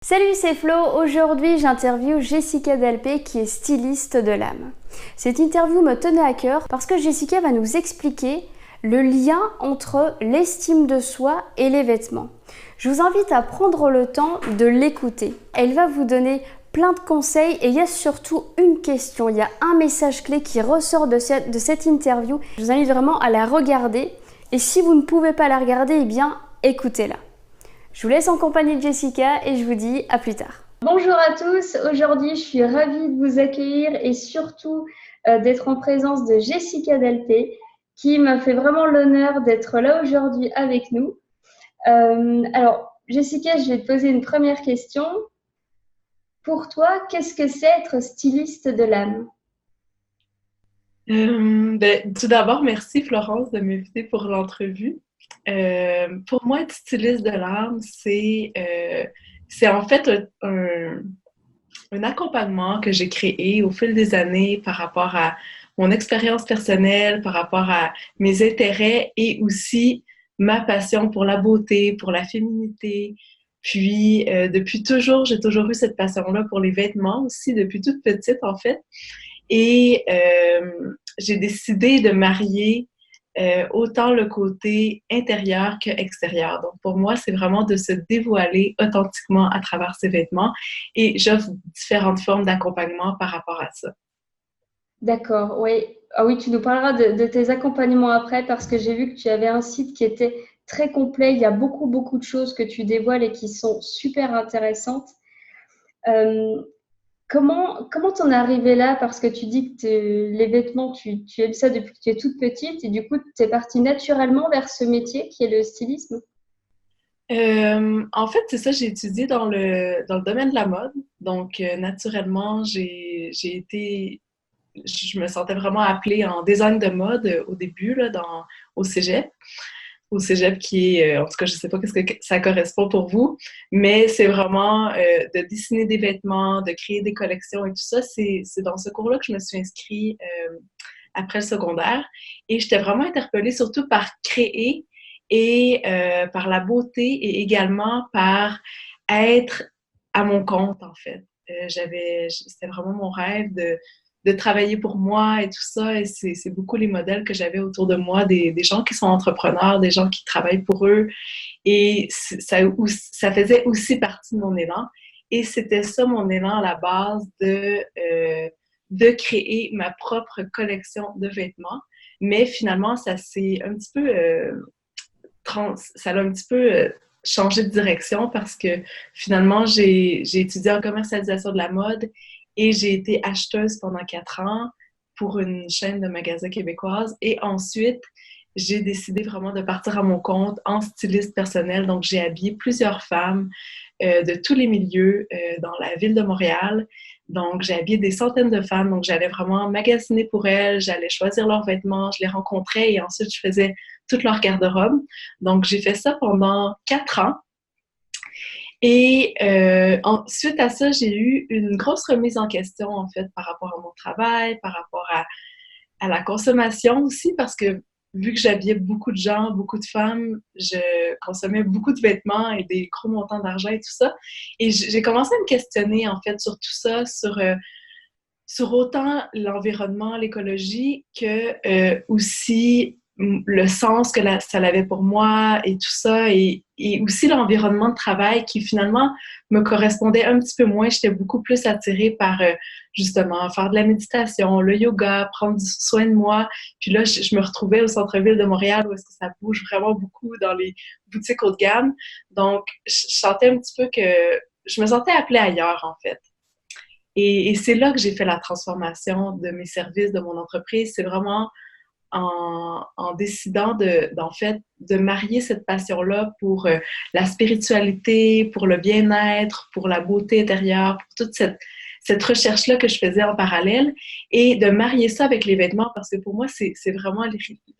Salut, c'est Flo. Aujourd'hui, j'interviewe Jessica Delpé qui est styliste de l'âme. Cette interview me tenait à cœur parce que Jessica va nous expliquer le lien entre l'estime de soi et les vêtements. Je vous invite à prendre le temps de l'écouter. Elle va vous donner plein de conseils et il y a surtout une question, il y a un message clé qui ressort de cette interview. Je vous invite vraiment à la regarder et si vous ne pouvez pas la regarder, eh bien écoutez-la. Je vous laisse en compagnie de Jessica et je vous dis à plus tard. Bonjour à tous, aujourd'hui je suis ravie de vous accueillir et surtout d'être en présence de Jessica Delpé qui m'a fait vraiment l'honneur d'être là aujourd'hui avec nous. Alors Jessica, je vais te poser une première question. Pour toi, qu'est-ce que c'est être styliste de l'âme? Tout d'abord, merci Florence de m'inviter pour l'entrevue. Pour moi, être styliste de l'âme, c'est en fait un accompagnement que j'ai créé au fil des années par rapport à mon expérience personnelle, par rapport à mes intérêts et aussi ma passion pour la beauté, pour la féminité. Puis, depuis toujours, j'ai toujours eu cette passion-là pour les vêtements aussi, depuis toute petite en fait. Et j'ai décidé de marier autant le côté intérieur que extérieur. Donc, pour moi, c'est vraiment de se dévoiler authentiquement à travers ses vêtements et j'offre différentes formes d'accompagnement par rapport à ça. D'accord, oui. Ah oui, tu nous parleras de tes accompagnements après parce que j'ai vu que tu avais un site qui était très complet. Il y a beaucoup de choses que tu dévoiles et qui sont super intéressantes. Euh, comment t'en es arrivée là? Parce que tu dis que les vêtements, tu aimes ça depuis que tu es toute petite et du coup, tu es partie naturellement vers ce métier qui est le stylisme. En fait, c'est ça, j'ai étudié dans le domaine de la mode. Donc, naturellement, je me sentais vraiment appelée en design de mode au début, là, au cégep. Au cégep qui est, en tout cas, je sais pas qu'est-ce que ça correspond pour vous, mais c'est vraiment de dessiner des vêtements, de créer des collections et tout ça. C'est dans ce cours-là que je me suis inscrite après le secondaire. Et j'étais vraiment interpellée surtout par créer et par la beauté et également par être à mon compte, en fait. C'était vraiment mon rêve de travailler pour moi et tout ça. Et c'est beaucoup les modèles que j'avais autour de moi, des gens qui sont entrepreneurs, des gens qui travaillent pour eux. Et ça faisait aussi partie de mon élan. Et c'était ça mon élan à la base de créer ma propre collection de vêtements. Mais finalement, ça s'est un petit peu ça l'a un petit peu changé de direction parce que finalement, j'ai étudié en commercialisation de la mode et j'ai été acheteuse pendant 4 ans pour une chaîne de magasins québécoise. Et ensuite, j'ai décidé vraiment de partir à mon compte en styliste personnel. Donc, j'ai habillé plusieurs femmes de tous les milieux dans la ville de Montréal. Donc, j'ai habillé des centaines de femmes. Donc, j'allais vraiment magasiner pour elles. J'allais choisir leurs vêtements. Je les rencontrais et ensuite, je faisais toute leur garde-robe. Donc, j'ai fait ça pendant 4 ans. Et suite à ça, j'ai eu une grosse remise en question, en fait, par rapport à mon travail, par rapport à la consommation aussi, parce que vu que j'habillais beaucoup de gens, beaucoup de femmes, je consommais beaucoup de vêtements et des gros montants d'argent et tout ça. Et j'ai commencé à me questionner, en fait, sur tout ça, sur autant l'environnement, l'écologie, que aussi le sens que ça avait pour moi et tout ça, et aussi l'environnement de travail qui finalement me correspondait un petit peu moins. J'étais beaucoup plus attirée par justement faire de la méditation, le yoga, prendre soin de moi. Puis là, je me retrouvais au centre-ville de Montréal où est-ce que ça bouge vraiment beaucoup dans les boutiques haut de gamme. Donc, je sentais un petit peu que je me sentais appelée ailleurs en fait. Et c'est là que j'ai fait la transformation de mes services, de mon entreprise. C'est vraiment en décidant d'en fait, de marier cette passion-là pour la spiritualité, pour le bien-être, pour la beauté intérieure, pour toute cette recherche-là que je faisais en parallèle et de marier ça avec les vêtements parce que pour moi, c'est vraiment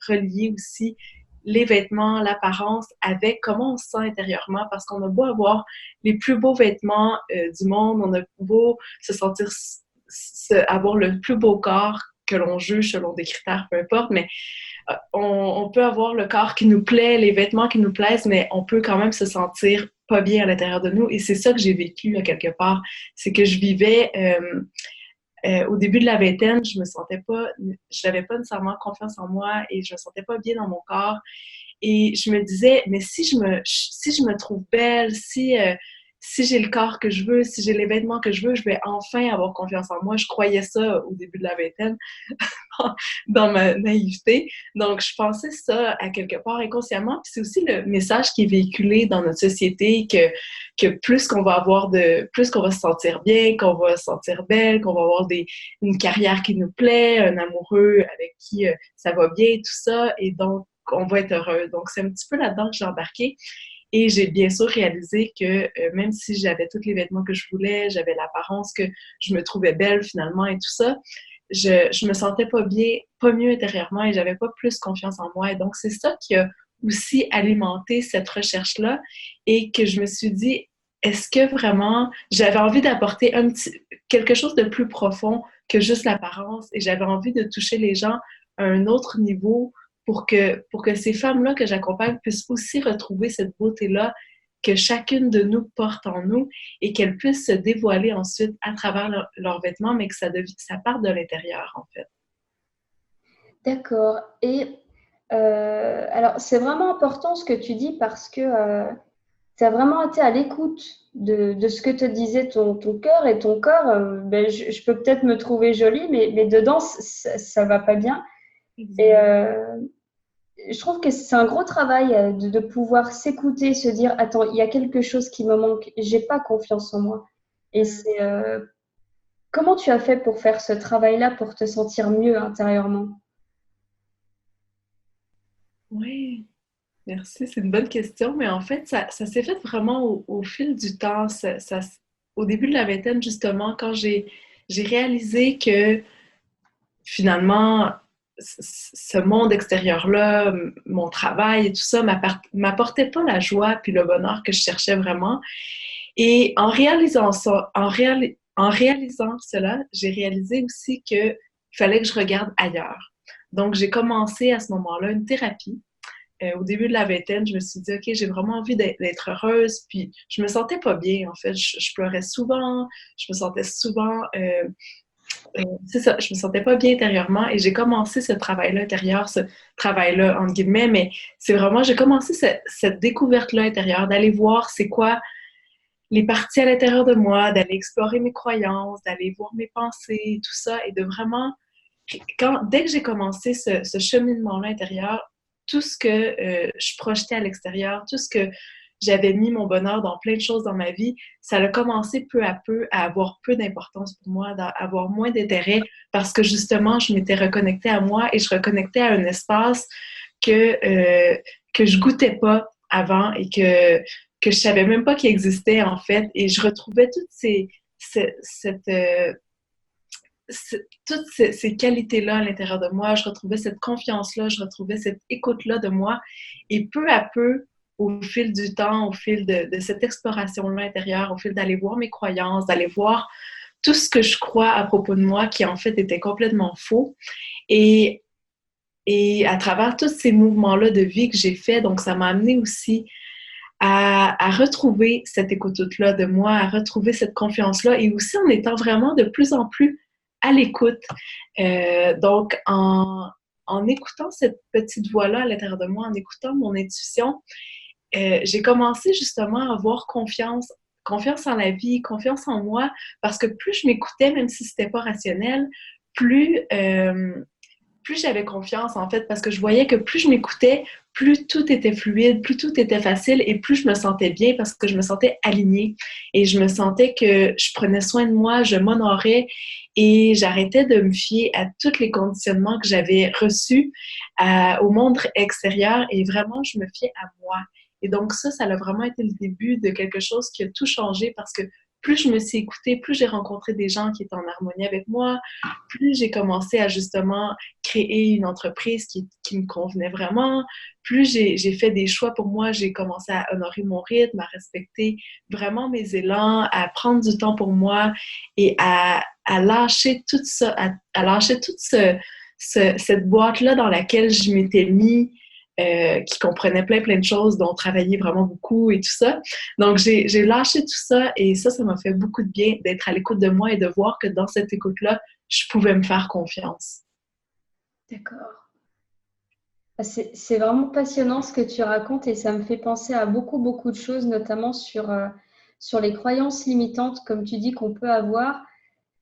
relié aussi les vêtements, l'apparence avec comment on se sent intérieurement parce qu'on a beau avoir les plus beaux vêtements du monde, on a beau se sentir avoir le plus beau corps que l'on juge selon des critères, peu importe, mais on peut avoir le corps qui nous plaît, les vêtements qui nous plaisent, mais on peut quand même se sentir pas bien à l'intérieur de nous. Et c'est ça que j'ai vécu à quelque part. C'est que je vivais au début de la vingtaine, je n'avais pas nécessairement confiance en moi et je me sentais pas bien dans mon corps. Et je me disais, mais si je me trouve belle, si j'ai le corps que je veux, si j'ai les vêtements que je veux, je vais enfin avoir confiance en moi. Je croyais ça au début de la vingtaine, dans ma naïveté. Donc, je pensais ça à quelque part inconsciemment. Puis c'est aussi le message qui est véhiculé dans notre société que plus qu'on va se sentir bien, qu'on va se sentir belle, qu'on va avoir une carrière qui nous plaît, un amoureux avec qui ça va bien, tout ça. Et donc, on va être heureux. Donc, c'est un petit peu là-dedans que j'ai embarqué. Et j'ai bien sûr réalisé que même si j'avais tous les vêtements que je voulais, j'avais l'apparence que je me trouvais belle finalement et tout ça, je me sentais pas bien, pas mieux intérieurement et j'avais pas plus confiance en moi. Et donc, c'est ça qui a aussi alimenté cette recherche-là et que je me suis dit, est-ce que vraiment j'avais envie d'apporter quelque chose de plus profond que juste l'apparence et j'avais envie de toucher les gens à un autre niveau pour que ces femmes-là que j'accompagne puissent aussi retrouver cette beauté-là que chacune de nous porte en nous et qu'elles puissent se dévoiler ensuite à travers leurs vêtements, mais que ça parte de l'intérieur, en fait. D'accord. Et alors, c'est vraiment important ce que tu dis parce que tu as vraiment été à l'écoute de ce que te disait ton cœur et ton corps. Ben, je peux peut-être me trouver jolie, mais dedans, ça va pas bien. Et je trouve que c'est un gros travail de pouvoir s'écouter, se dire, attends, il y a quelque chose qui me manque, j'ai pas confiance en moi. Et c'est comment tu as fait pour faire ce travail-là, pour te sentir mieux intérieurement? Oui, merci, c'est une bonne question, mais en fait, ça s'est fait vraiment au fil du temps. Au début de la vingtaine, justement, quand j'ai réalisé que finalement, ce monde extérieur-là, mon travail et tout ça, m'apportait pas la joie puis le bonheur que je cherchais vraiment. Et en réalisant ça, en réalisant cela, j'ai réalisé aussi qu'il fallait que je regarde ailleurs. Donc, j'ai commencé à ce moment-là une thérapie. Au début de la vingtaine, je me suis dit, OK, j'ai vraiment envie d'être heureuse. Puis, je me sentais pas bien, en fait. Je pleurais souvent, je me sentais souvent c'est ça, je me sentais pas bien intérieurement et j'ai commencé ce travail-là intérieur, ce travail-là entre guillemets, mais c'est vraiment, j'ai commencé cette découverte-là intérieure, d'aller voir c'est quoi les parties à l'intérieur de moi, d'aller explorer mes croyances, d'aller voir mes pensées, tout ça, et de vraiment, dès que j'ai commencé ce cheminement-là intérieur, tout ce que je projetais à l'extérieur, tout ce que j'avais mis mon bonheur dans plein de choses dans ma vie, ça a commencé peu à peu à avoir peu d'importance pour moi, à avoir moins d'intérêt parce que justement, je m'étais reconnectée à moi et je reconnectais à un espace que je goûtais pas avant et que je savais même pas qu'il existait en fait. Et je retrouvais toutes ces qualités-là à l'intérieur de moi, je retrouvais cette confiance-là, je retrouvais cette écoute-là de moi. Et peu à peu, au fil du temps, au fil de cette exploration-là intérieure, au fil d'aller voir mes croyances, d'aller voir tout ce que je crois à propos de moi qui en fait était complètement faux. Et, et à travers tous ces mouvements-là de vie que j'ai faits, donc ça m'a amené aussi à retrouver cette écoute-là de moi, à retrouver cette confiance-là et aussi en étant vraiment de plus en plus à l'écoute. Donc, en écoutant cette petite voix-là à l'intérieur de moi, en écoutant mon intuition, j'ai commencé justement à avoir confiance en la vie, confiance en moi, parce que plus je m'écoutais, même si c'était pas rationnel, plus j'avais confiance en fait, parce que je voyais que plus je m'écoutais, plus tout était fluide, plus tout était facile et plus je me sentais bien parce que je me sentais alignée et je me sentais que je prenais soin de moi, je m'honorais et j'arrêtais de me fier à tous les conditionnements que j'avais reçus au monde extérieur et vraiment je me fiais à moi. Et donc ça a vraiment été le début de quelque chose qui a tout changé parce que plus je me suis écoutée, plus j'ai rencontré des gens qui étaient en harmonie avec moi, plus j'ai commencé à justement créer une entreprise qui me convenait vraiment, plus j'ai fait des choix pour moi, j'ai commencé à honorer mon rythme, à respecter vraiment mes élans, à prendre du temps pour moi et à lâcher tout ça, à lâcher toute cette boîte-là dans laquelle je m'étais mis, qui comprenait plein de choses, dont travailler vraiment beaucoup et tout ça. Donc, j'ai lâché tout ça et ça m'a fait beaucoup de bien d'être à l'écoute de moi et de voir que dans cette écoute-là, je pouvais me faire confiance. D'accord. C'est vraiment passionnant ce que tu racontes et ça me fait penser à beaucoup de choses, notamment sur les croyances limitantes, comme tu dis, qu'on peut avoir.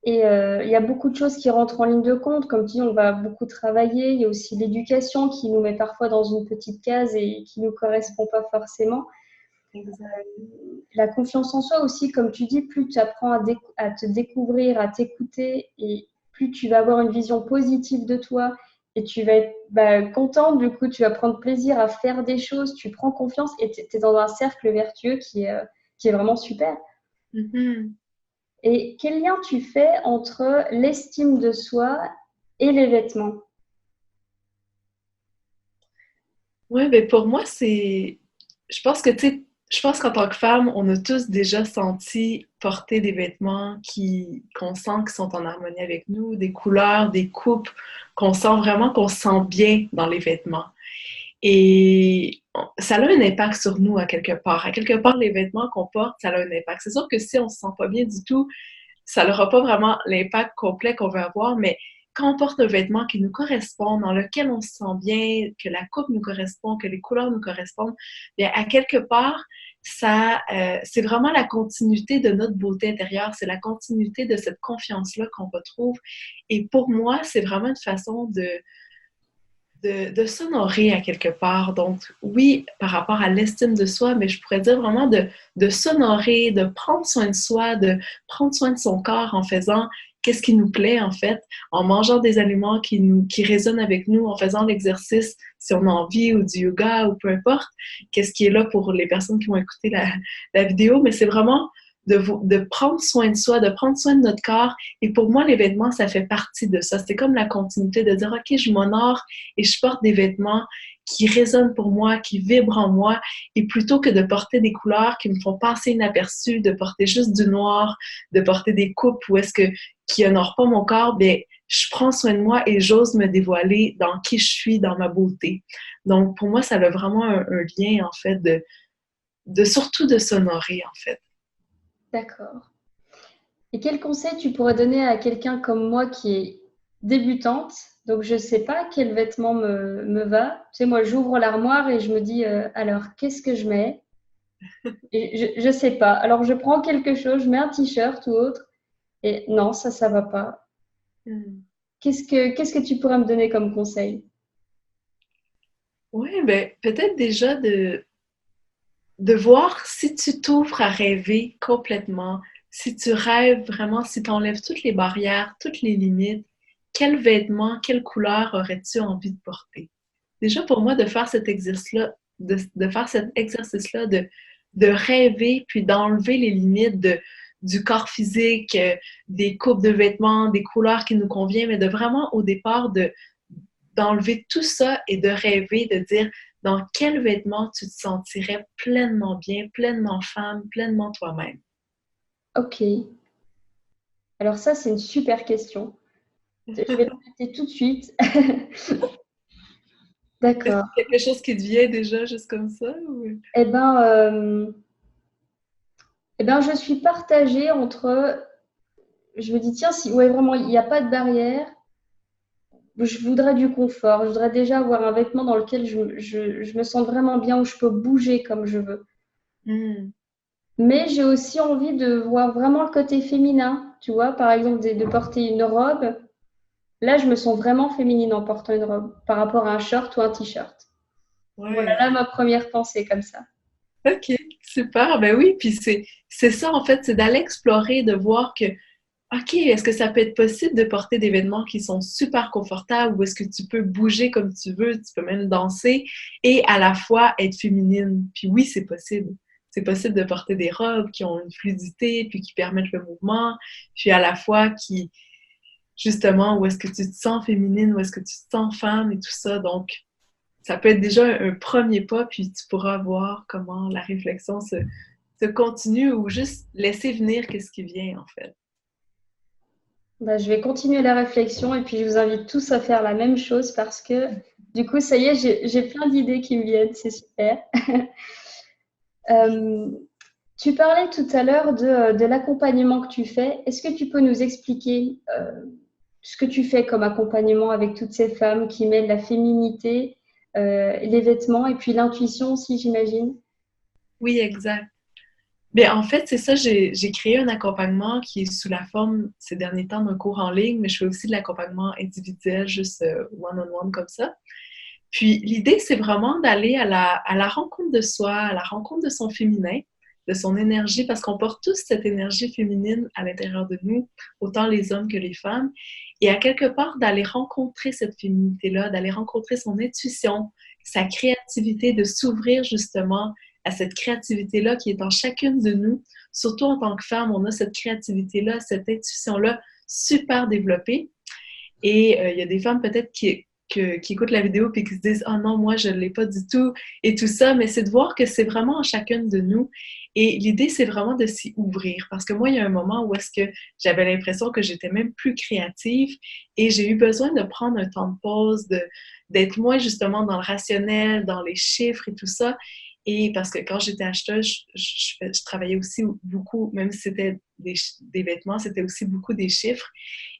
Et il y a beaucoup de choses qui rentrent en ligne de compte. Comme tu dis, on va beaucoup travailler. Il y a aussi l'éducation qui nous met parfois dans une petite case et qui ne nous correspond pas forcément. La confiance en soi aussi, comme tu dis, plus tu apprends à te découvrir, à t'écouter et plus tu vas avoir une vision positive de toi et tu vas être contente, du coup, tu vas prendre plaisir à faire des choses, tu prends confiance et tu es dans un cercle vertueux qui est vraiment super. Mm-hmm. Et quel lien tu fais entre l'estime de soi et les vêtements? Oui, mais pour moi, je pense que, tu sais, je pense qu'en tant que femme, on a tous déjà senti porter des vêtements qu'on sent qui sont en harmonie avec nous, des couleurs, des coupes, qu'on sent vraiment qu'on se sent bien dans les vêtements. Et ça a un impact sur nous à quelque part. À quelque part, les vêtements qu'on porte, ça a un impact. C'est sûr que si on se sent pas bien du tout, ça n'aura pas vraiment l'impact complet qu'on veut avoir, mais quand on porte un vêtement qui nous correspond, dans lequel on se sent bien, que la coupe nous correspond, que les couleurs nous correspondent, bien, à quelque part, c'est vraiment la continuité de notre beauté intérieure, c'est la continuité de cette confiance-là qu'on retrouve. Et pour moi, c'est vraiment une façon de s'honorer à quelque part. Donc, oui, par rapport à l'estime de soi, mais je pourrais dire vraiment de s'honorer, de prendre soin de soi, de prendre soin de son corps en faisant qu'est-ce qui nous plaît, en fait, en mangeant des aliments qui résonnent avec nous, en faisant l'exercice, si on a envie, ou du yoga, ou peu importe, qu'est-ce qui est là pour les personnes qui vont écouter la vidéo, mais c'est vraiment de prendre soin de soi, de prendre soin de notre corps. Et pour moi, les vêtements, ça fait partie de ça. C'est comme la continuité de dire, OK, je m'honore et je porte des vêtements qui résonnent pour moi, qui vibrent en moi. Et plutôt que de porter des couleurs qui me font passer inaperçues, de porter juste du noir, de porter des coupes qui honorent pas mon corps, bien, je prends soin de moi et j'ose me dévoiler dans qui je suis, dans ma beauté. Donc, pour moi, ça a vraiment un lien, en fait, surtout de s'honorer, en fait. D'accord. Et quel conseil tu pourrais donner à quelqu'un comme moi qui est débutante? Donc, je ne sais pas quel vêtement me va. Tu sais, moi, j'ouvre l'armoire et je me dis, alors, qu'est-ce que je mets? Et je ne sais pas. Alors, je prends quelque chose, je mets un t-shirt ou autre. Et non, ça ne va pas. Qu'est-ce que tu pourrais me donner comme conseil? Oui, ben peut-être déjà de voir si tu t'ouvres à rêver complètement, si tu rêves vraiment, si tu enlèves toutes les barrières, toutes les limites, quel vêtement, quelle couleur aurais-tu envie de porter? Déjà pour moi, de faire cet exercice-là, de faire cet exercice-là, de rêver, puis d'enlever les limites du corps physique, des coupes de vêtements, des couleurs qui nous conviennent, mais de vraiment au départ d'enlever tout ça et de rêver, de dire dans quel vêtement tu te sentirais pleinement bien, pleinement femme, pleinement toi-même. Ok. Alors ça, c'est une super question. Je vais le noter tout de suite. Est-ce D'accord. que c'est quelque chose qui te vient déjà juste comme ça? Ou... Eh ben, je suis partagée entre. Je me dis, tiens, si ouais, vraiment, il n'y a pas de barrière, je voudrais du confort. Je voudrais déjà avoir un vêtement dans lequel je me sens vraiment bien, où je peux bouger comme je veux. Mm. Mais j'ai aussi envie de voir vraiment le côté féminin. Tu vois, par exemple, de porter une robe. Là, je me sens vraiment féminine en portant une robe par rapport à un short ou un t-shirt. Voilà, Ouais. là, ma première pensée comme ça. OK, super. Ben oui, puis c'est ça, en fait, c'est d'aller explorer, de voir que, OK, est-ce que ça peut être possible de porter des vêtements qui sont super confortables ou est-ce que tu peux bouger comme tu veux, tu peux même danser et à la fois être féminine. Puis oui, c'est possible. c'est possible de porter des robes qui ont une fluidité, puis qui permettent le mouvement, puis à la fois qui, justement, où est-ce que tu te sens féminine, où est-ce que tu te sens femme et tout ça. Donc, ça peut être déjà un premier pas, puis tu pourras voir comment la réflexion se continue ou juste laisser venir qu'est-ce qui vient, en fait. Bah, je vais continuer la réflexion et puis je vous invite tous à faire la même chose parce que du coup, ça y est, j'ai plein d'idées qui me viennent, c'est super. Tu parlais tout à l'heure de l'accompagnement que tu fais. Est-ce que tu peux nous expliquer ce que tu fais comme accompagnement avec toutes ces femmes qui mêlent la féminité, les vêtements et puis l'intuition aussi, j'imagine? Oui, exact. Bien, en fait, c'est ça, j'ai créé un accompagnement qui est sous la forme, ces derniers temps, d'un cours en ligne, mais je fais aussi de l'accompagnement individuel, juste one-on-one comme ça. Puis l'idée, c'est vraiment d'aller à la rencontre de soi, à la rencontre de son féminin, de son énergie, parce qu'on porte tous cette énergie féminine à l'intérieur de nous, autant les hommes que les femmes, et à quelque part d'aller rencontrer cette féminité-là, d'aller rencontrer son intuition, sa créativité, de s'ouvrir justement à cette créativité-là qui est en chacune de nous. Surtout en tant que femme, on a cette créativité-là, cette intuition-là super développée. Et il y a des femmes peut-être qui écoutent la vidéo et qui se disent « Ah non, moi, je ne l'ai pas du tout » et tout ça, mais c'est de voir que c'est vraiment en chacune de nous. Et l'idée, c'est vraiment de s'y ouvrir. Parce que moi, il y a un moment où est-ce que j'avais l'impression que j'étais même plus créative et j'ai eu besoin de prendre un temps de pause, d'être moins justement dans le rationnel, dans les chiffres et tout ça. Et parce que quand j'étais acheteuse, je travaillais aussi beaucoup, même si c'était des vêtements, c'était aussi beaucoup des chiffres.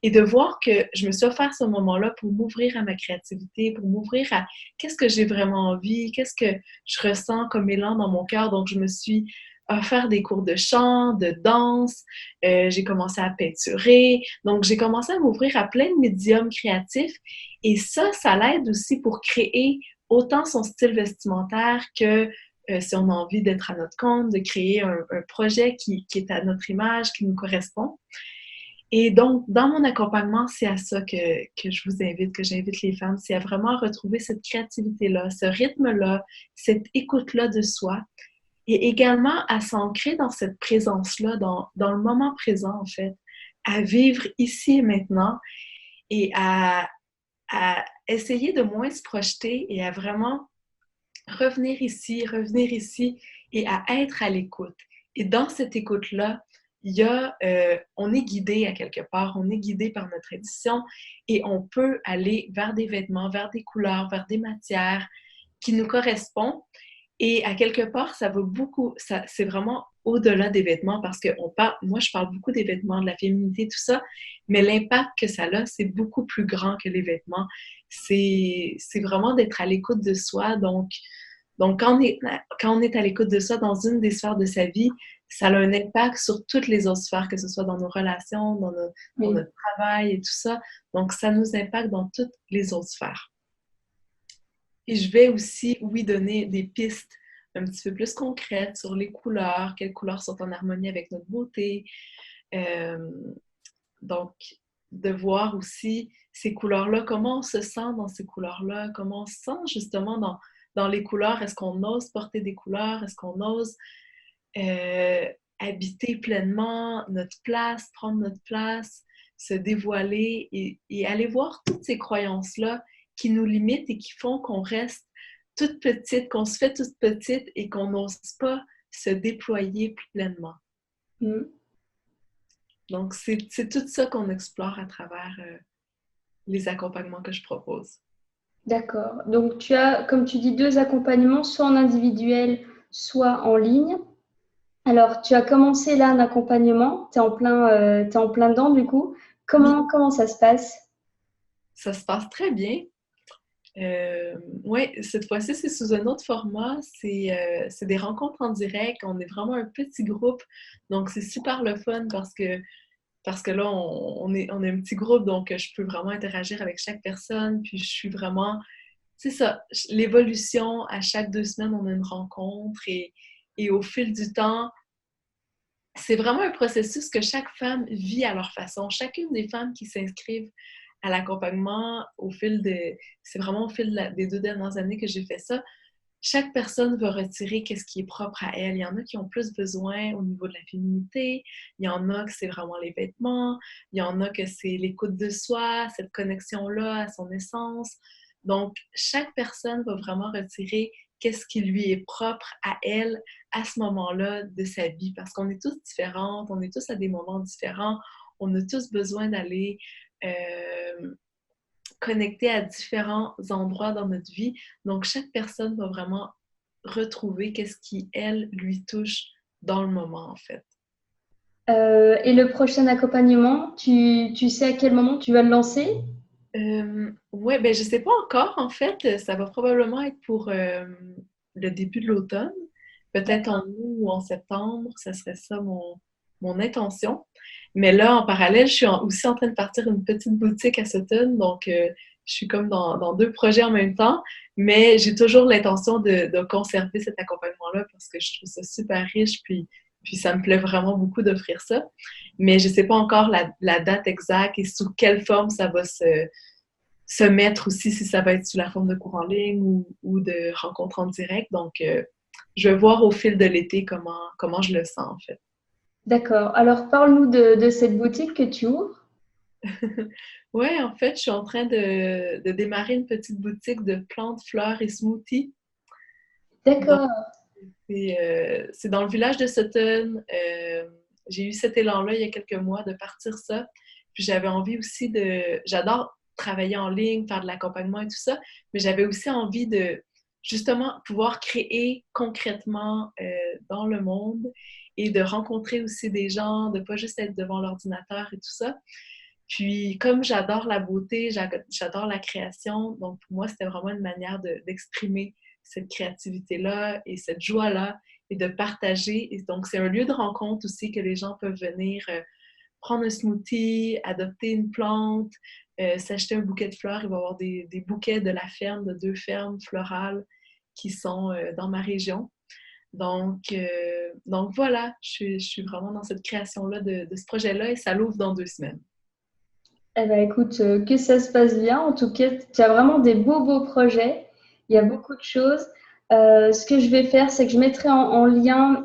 Et de voir que je me suis offert ce moment-là pour m'ouvrir à ma créativité, pour m'ouvrir à qu'est-ce que j'ai vraiment envie, qu'est-ce que je ressens comme élan dans mon cœur. Donc, je me suis offert des cours de chant, de danse, j'ai commencé à peinturer. Donc, j'ai commencé à m'ouvrir à plein de médiums créatifs. Et ça l'aide aussi pour créer autant son style vestimentaire que si on a envie d'être à notre compte, de créer un projet qui est à notre image, qui nous correspond. Et donc, dans mon accompagnement, c'est à ça que je vous invite, que j'invite les femmes, c'est à vraiment retrouver cette créativité-là, ce rythme-là, cette écoute-là de soi, et également à s'ancrer dans cette présence-là, dans le moment présent, en fait, à vivre ici et maintenant, et à essayer de moins se projeter et à vraiment revenir ici et à être à l'écoute. Et dans cette écoute-là, on est guidé à quelque part, on est guidé par notre intuition et on peut aller vers des vêtements, vers des couleurs, vers des matières qui nous correspondent. Et à quelque part, ça va beaucoup, c'est vraiment au-delà des vêtements parce que moi, je parle beaucoup des vêtements, de la féminité, tout ça, mais l'impact que ça a, c'est beaucoup plus grand que les vêtements. C'est vraiment d'être à l'écoute de soi. Donc quand on est à l'écoute de soi dans une des sphères de sa vie, ça a un impact sur toutes les autres sphères, que ce soit dans nos relations, dans notre travail et tout ça. Donc, ça nous impacte dans toutes les autres sphères. Et je vais aussi, oui, donner des pistes un petit peu plus concrètes sur les couleurs, quelles couleurs sont en harmonie avec notre beauté. Donc, de voir aussi ces couleurs-là, comment on se sent dans ces couleurs-là, comment on se sent justement dans les couleurs. Est-ce qu'on ose porter des couleurs? Est-ce qu'on ose habiter pleinement notre place, prendre notre place, se dévoiler et aller voir toutes ces croyances-là qui nous limitent et qui font qu'on reste toute petite, qu'on se fait toute petite et qu'on n'ose pas se déployer pleinement. Mm. Donc, c'est tout ça qu'on explore à travers les accompagnements que je propose. D'accord. Donc, tu as, comme tu dis, 2 accompagnements, soit en individuel, soit en ligne. Alors, tu as commencé là un accompagnement, tu es en plein dedans du coup. Comment ça se passe? Ça se passe très bien. Oui, cette fois-ci, c'est sous un autre format. C'est des rencontres en direct. On est vraiment un petit groupe. Donc, c'est super le fun parce que là, on est un petit groupe. Donc, je peux vraiment interagir avec chaque personne. Puis, je suis vraiment... C'est ça, l'évolution. À chaque 2 semaines, on a une rencontre. Et au fil du temps, c'est vraiment un processus que chaque femme vit à leur façon. Chacune des femmes qui s'inscrivent à l'accompagnement c'est vraiment au fil des 2 dernières années que j'ai fait ça, chaque personne va retirer qu'est-ce qui est propre à elle. Il y en a qui ont plus besoin au niveau de la féminité, il y en a que c'est vraiment les vêtements, il y en a que c'est l'écoute de soi, cette connexion-là à son essence. Donc, chaque personne va vraiment retirer qu'est-ce qui lui est propre à elle à ce moment-là de sa vie. Parce qu'on est tous différentes, on est tous à des moments différents, on a tous besoin d'aller connecter à différents endroits dans notre vie. Donc, chaque personne va vraiment retrouver qu'est-ce qui, elle, lui touche dans le moment, en fait. Et le prochain accompagnement, tu sais à quel moment tu vas le lancer? Ouais, ben je sais pas encore, en fait. Ça va probablement être pour le début de l'automne. Peut-être en août ou en septembre, ça serait ça mon intention. Mais là, en parallèle, je suis aussi en train de partir une petite boutique à Sutton, donc je suis comme dans deux projets en même temps, mais j'ai toujours l'intention de conserver cet accompagnement-là parce que je trouve ça super riche, puis ça me plaît vraiment beaucoup d'offrir ça. Mais je sais pas encore la date exacte et sous quelle forme ça va se mettre aussi, si ça va être sous la forme de cours en ligne ou de rencontres en direct. Donc, je vais voir au fil de l'été comment je le sens, en fait. D'accord. Alors, parle-nous de cette boutique que tu ouvres. Ouais, en fait, je suis en train de démarrer une petite boutique de plantes, fleurs et smoothies. Donc, D'accord. c'est dans le village de Sutton. J'ai eu cet élan-là il y a quelques mois de partir ça. Puis j'avais envie aussi J'adore travailler en ligne, faire de l'accompagnement et tout ça, mais j'avais aussi envie de justement pouvoir créer concrètement dans le monde et de rencontrer aussi des gens, de pas juste être devant l'ordinateur et tout ça. Puis, comme j'adore la beauté, j'adore la création, donc pour moi, c'était vraiment une manière d'exprimer cette créativité-là et cette joie-là et de partager. Et donc, c'est un lieu de rencontre aussi que les gens peuvent venir prendre un smoothie, adopter une plante, s'acheter un bouquet de fleurs. Il va y avoir des bouquets de la ferme, de 2 fermes florales qui sont dans ma région. Donc voilà, je suis vraiment dans cette création-là de ce projet-là et ça l'ouvre dans 2 semaines. Eh ben, écoute, que ça se passe bien. En tout cas, tu as vraiment des beaux projets. Il y a beaucoup de choses. Ce que je vais faire, c'est que je mettrai en lien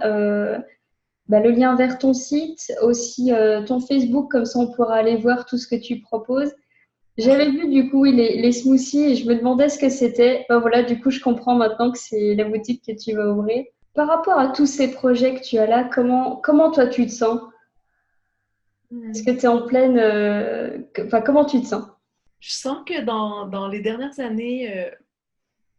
le lien vers ton site, aussi ton Facebook, comme ça on pourra aller voir tout ce que tu proposes. J'avais vu du coup oui, les smoothies et je me demandais ce que c'était. Ben voilà, du coup je comprends maintenant que c'est la boutique que tu vas ouvrir. Par rapport à tous ces projets que tu as là, comment toi tu te sens? Est-ce que tu es en pleine... Enfin, comment tu te sens? Je sens que dans les dernières années,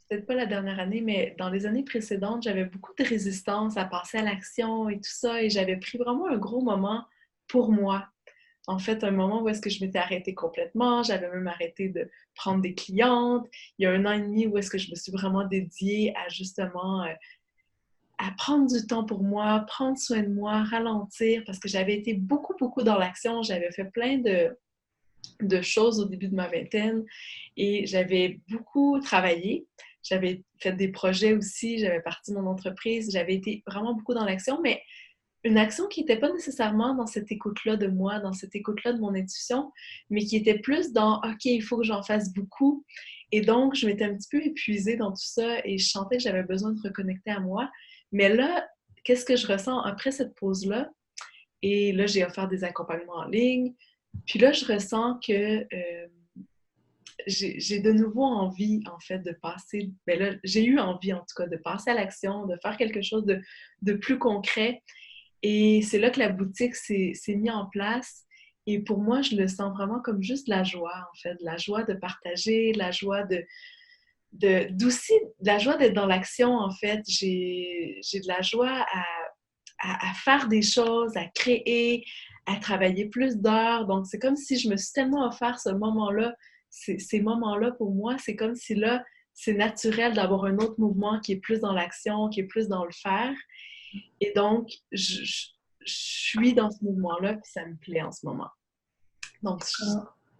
peut-être pas la dernière année, mais dans les années précédentes, j'avais beaucoup de résistance à passer à l'action et tout ça, et j'avais pris vraiment un gros moment pour moi. En fait, un moment où est-ce que je m'étais arrêtée complètement, j'avais même arrêté de prendre des clientes. Il y a 1 an et demi où est-ce que je me suis vraiment dédiée à justement à prendre du temps pour moi, prendre soin de moi, ralentir, parce que j'avais été beaucoup dans l'action. J'avais fait plein de choses au début de ma vingtaine et j'avais beaucoup travaillé. J'avais fait des projets aussi, j'avais parti mon entreprise, j'avais été vraiment beaucoup dans l'action, mais une action qui n'était pas nécessairement dans cette écoute-là de moi, dans cette écoute-là de mon intuition, mais qui était plus dans « OK, il faut que j'en fasse beaucoup ». Et donc, je m'étais un petit peu épuisée dans tout ça et je sentais que j'avais besoin de reconnecter à moi. Mais là, qu'est-ce que je ressens après cette pause-là? Et là, j'ai offert des accompagnements en ligne. Puis là, je ressens que j'ai de nouveau envie, en fait, de passer... Ben là, j'ai eu envie, en tout cas, de passer à l'action, de faire quelque chose de plus concret. Et c'est là que la boutique s'est mise en place. Et pour moi, je le sens vraiment comme juste la joie, en fait. La joie de partager, la joie d'aussi, la joie d'être dans l'action, en fait. J'ai de la joie à faire des choses, à créer, à travailler plus d'heures. Donc, c'est comme si je me suis tellement offert ce moment-là, ces moments-là pour moi, c'est comme si là, c'est naturel d'avoir un autre mouvement qui est plus dans l'action, qui est plus dans le faire. Et donc, je suis dans ce mouvement-là, puis ça me plaît en ce moment. Donc, je ne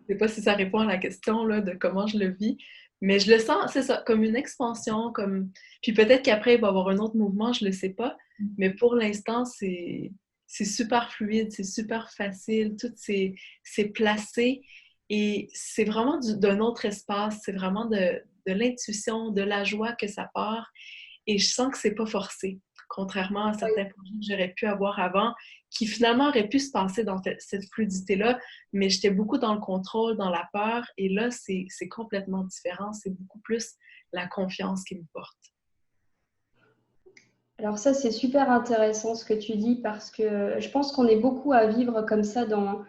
sais pas si ça répond à la question là, de comment je le vis, mais je le sens, c'est ça, comme une expansion, comme... Puis peut-être qu'après, il va y avoir un autre mouvement, je ne le sais pas, mais pour l'instant, c'est super fluide, c'est super facile, tout c'est placé et c'est vraiment d'un autre espace, c'est vraiment de l'intuition, de la joie que ça part. et je sens que c'est pas forcé, contrairement à certains projets que j'aurais pu avoir avant, qui finalement auraient pu se passer dans cette fluidité-là, mais j'étais beaucoup dans le contrôle, dans la peur, et là, c'est complètement différent. C'est beaucoup plus la confiance qui me porte. Alors ça, c'est super intéressant ce que tu dis parce que je pense qu'on est beaucoup à vivre comme ça dans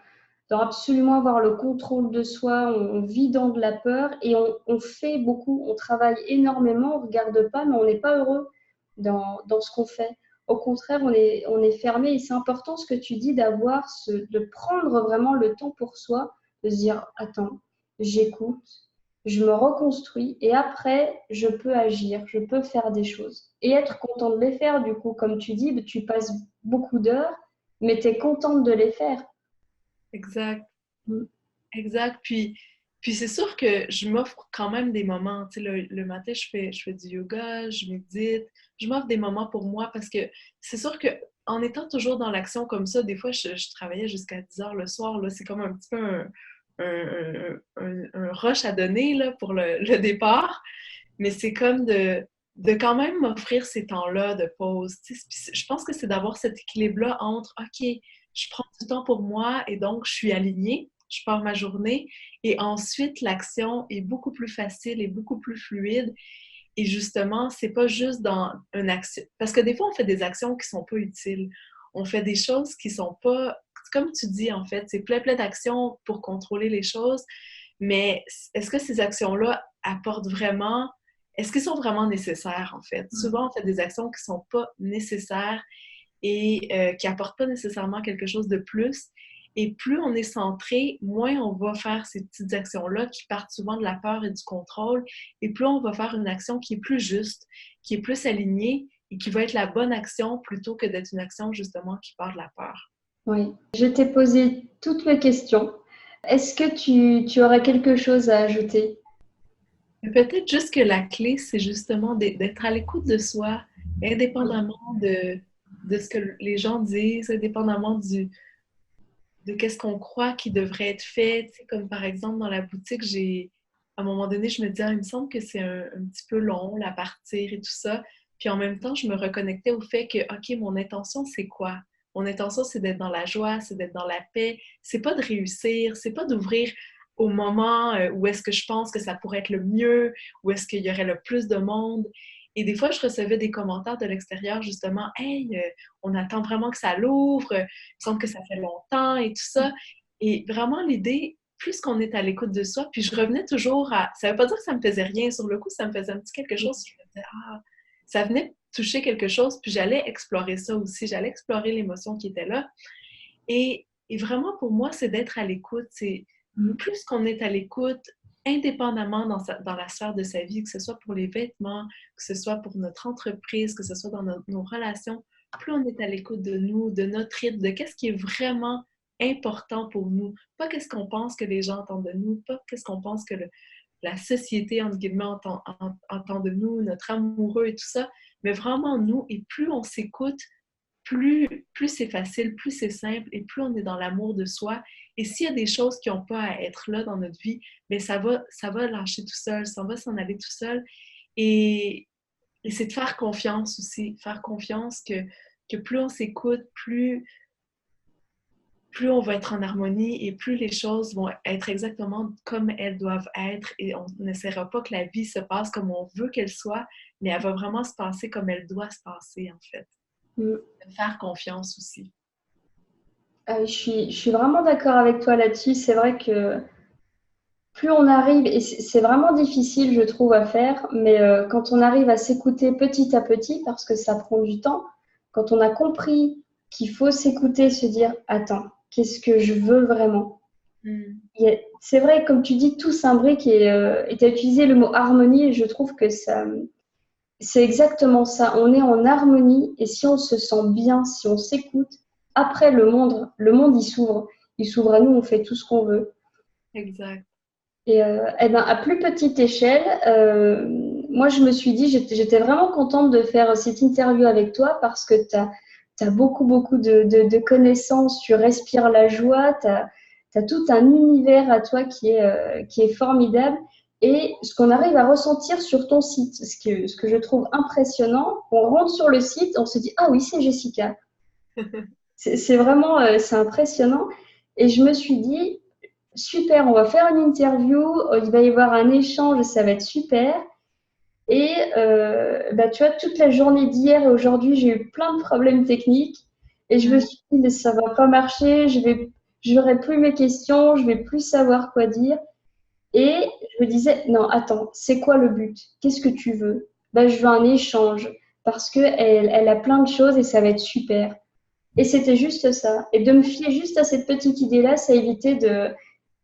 absolument avoir le contrôle de soi. On vit dans de la peur et on fait beaucoup, on travaille énormément, on ne regarde pas, mais on n'est pas heureux dans ce qu'on fait. Au contraire, on est fermé et c'est important ce que tu dis de prendre vraiment le temps pour soi, de se dire, attends, j'écoute, je me reconstruis et après, je peux agir, je peux faire des choses. Et être content de les faire, du coup, comme tu dis, tu passes beaucoup d'heures, mais tu es contente de les faire. Exact. Mm. Exact. Puis c'est sûr que je m'offre quand même des moments. Tu sais, le matin, je fais du yoga, je médite, je m'offre des moments pour moi parce que c'est sûr que en étant toujours dans l'action comme ça, des fois, je travaillais jusqu'à 10 heures le soir. Là, c'est comme un petit peu un rush à donner là, pour le départ. Mais c'est comme de quand même m'offrir ces temps-là de pause. Tu sais, je pense que c'est d'avoir cet équilibre-là entre OK, je prends du temps pour moi et donc je suis alignée, je pars ma journée et ensuite l'action est beaucoup plus facile et beaucoup plus fluide. Et justement, c'est pas juste dans une action. Parce que des fois, on fait des actions qui sont pas utiles. On fait des choses qui sont pas. Comme tu dis, en fait, c'est plein d'actions pour contrôler les choses. Mais est-ce que ces actions-là apportent vraiment. Est-ce qu'elles sont vraiment nécessaires, en fait? Souvent, on fait des actions qui sont pas nécessaires et qui n'apportent pas nécessairement quelque chose de plus. Et plus on est centré, moins on va faire ces petites actions-là qui partent souvent de la peur et du contrôle. Et plus on va faire une action qui est plus juste, qui est plus alignée et qui va être la bonne action plutôt que d'être une action justement qui part de la peur. Oui, je t'ai posé toutes mes questions. Est-ce que tu aurais quelque chose à ajouter? Mais peut-être juste que la clé, c'est justement d'être à l'écoute de soi, indépendamment de ce que les gens disent, indépendamment de qu'est-ce qu'on croit qui devrait être fait. Tu sais, comme par exemple, dans la boutique, à un moment donné, je me disais, ah, il me semble que c'est un petit peu long, à partir et tout ça. Puis en même temps, je me reconnectais au fait que, OK, mon intention, c'est quoi? Mon intention, c'est d'être dans la joie, c'est d'être dans la paix. C'est pas de réussir, c'est pas d'ouvrir au moment où est-ce que je pense que ça pourrait être le mieux, où est-ce qu'il y aurait le plus de monde. Et des fois, je recevais des commentaires de l'extérieur, justement, hey, on attend vraiment que ça l'ouvre, il me semble que ça fait longtemps et tout ça. Et vraiment, l'idée, plus qu'on est à l'écoute de soi, puis je revenais toujours à. Ça veut pas dire que ça me faisait rien. Sur le coup, ça me faisait un petit quelque chose. Je me disais, ah, ça venait toucher quelque chose, puis j'allais explorer ça aussi. J'allais explorer l'émotion qui était là. Et vraiment, pour moi, c'est d'être à l'écoute. C'est plus qu'on est à l'écoute, indépendamment dans la sphère de sa vie, que ce soit pour les vêtements, que ce soit pour notre entreprise, que ce soit dans nos relations, plus on est à l'écoute de nous, de notre rythme, de qu'est-ce qui est vraiment important pour nous. Pas qu'est-ce qu'on pense que les gens entendent de nous, pas qu'est-ce qu'on pense que la société, entre guillemets, entend de nous, notre amoureux et tout ça, mais vraiment nous. Et plus on s'écoute, plus c'est facile, plus c'est simple et plus on est dans l'amour de soi. Et s'il y a des choses qui n'ont pas à être là dans notre vie, bien ça va lâcher tout seul, ça va s'en aller tout seul. Et c'est de faire confiance aussi, faire confiance que plus on s'écoute, plus on va être en harmonie et plus les choses vont être exactement comme elles doivent être et on n'essaiera pas que la vie se passe comme on veut qu'elle soit, mais elle va vraiment se passer comme elle doit se passer en fait. Faire confiance aussi. Je suis vraiment d'accord avec toi là-dessus. C'est vrai que plus on arrive, et c'est vraiment difficile, je trouve, à faire, mais quand on arrive à s'écouter petit à petit, parce que ça prend du temps, quand on a compris qu'il faut s'écouter, se dire, attends, qu'est-ce que je veux vraiment? C'est vrai, comme tu dis, tout s'imbrique et tu as utilisé le mot harmonie et je trouve que c'est exactement ça. On est en harmonie et si on se sent bien, si on s'écoute, après le monde, il s'ouvre. Il s'ouvre à nous, on fait tout ce qu'on veut. Exact. Et ben, à plus petite échelle, moi je me suis dit, j'étais vraiment contente de faire cette interview avec toi parce que tu as beaucoup de connaissances, tu respires la joie, tu as tout un univers à toi qui est formidable. et ce qu'on arrive à ressentir sur ton site. Ce que je trouve impressionnant, on rentre sur le site, on se dit, ah oui, c'est Jessica. C'est vraiment c'est impressionnant. Et je me suis dit, super, on va faire une interview, il va y avoir un échange, ça va être super. Et tu vois, toute la journée d'hier et aujourd'hui, j'ai eu plein de problèmes techniques. Et je me suis dit, mais ça va pas marcher, j'aurai plus mes questions, je vais plus savoir quoi dire. Et je me disais, non, attends, c'est quoi le but? Qu'est-ce que tu veux? Je veux un échange parce qu'elle a plein de choses et ça va être super. Et c'était juste ça. Et de me fier juste à cette petite idée-là, ça évitait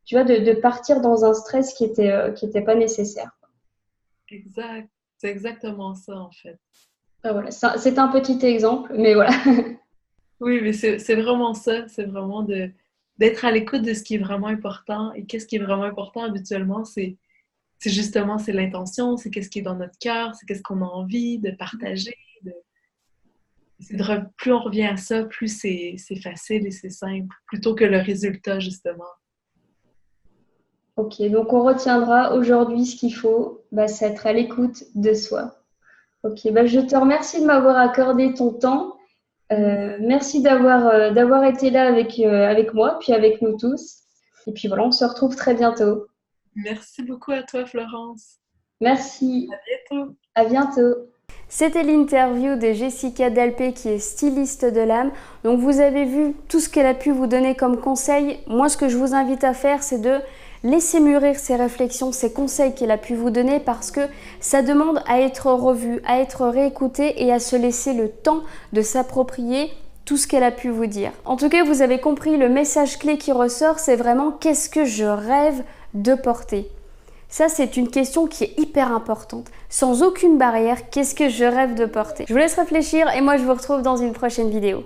tu vois, de partir dans un stress qui était pas nécessaire. Exact. C'est exactement ça, en fait. Voilà, c'est un petit exemple, mais voilà. Oui, mais c'est vraiment ça. C'est vraiment d'être à l'écoute de ce qui est vraiment important. Et qu'est-ce qui est vraiment important habituellement, c'est justement, c'est l'intention, c'est qu'est-ce qui est dans notre cœur, c'est qu'est-ce qu'on a envie de partager. Plus on revient à ça, plus c'est facile et c'est simple, plutôt que le résultat, justement. Ok, donc on retiendra aujourd'hui ce qu'il faut, c'est être à l'écoute de soi. Ok, je te remercie de m'avoir accordé ton temps. Merci d'avoir été là avec moi, puis avec nous tous. Et puis voilà, on se retrouve très bientôt. Merci beaucoup à toi, Florence. Merci. À bientôt. À bientôt. C'était l'interview de Jessica Delpé qui est styliste de l'âme. Donc vous avez vu tout ce qu'elle a pu vous donner comme conseil. Moi, ce que je vous invite à faire, c'est de laisser mûrir ces réflexions, ces conseils qu'elle a pu vous donner parce que ça demande à être revu, à être réécouté et à se laisser le temps de s'approprier tout ce qu'elle a pu vous dire. En tout cas, vous avez compris, le message clé qui ressort, c'est vraiment qu'est-ce que je rêve de porter. Ça, c'est une question qui est hyper importante. Sans aucune barrière, qu'est-ce que je rêve de porter? Je vous laisse réfléchir et moi, je vous retrouve dans une prochaine vidéo.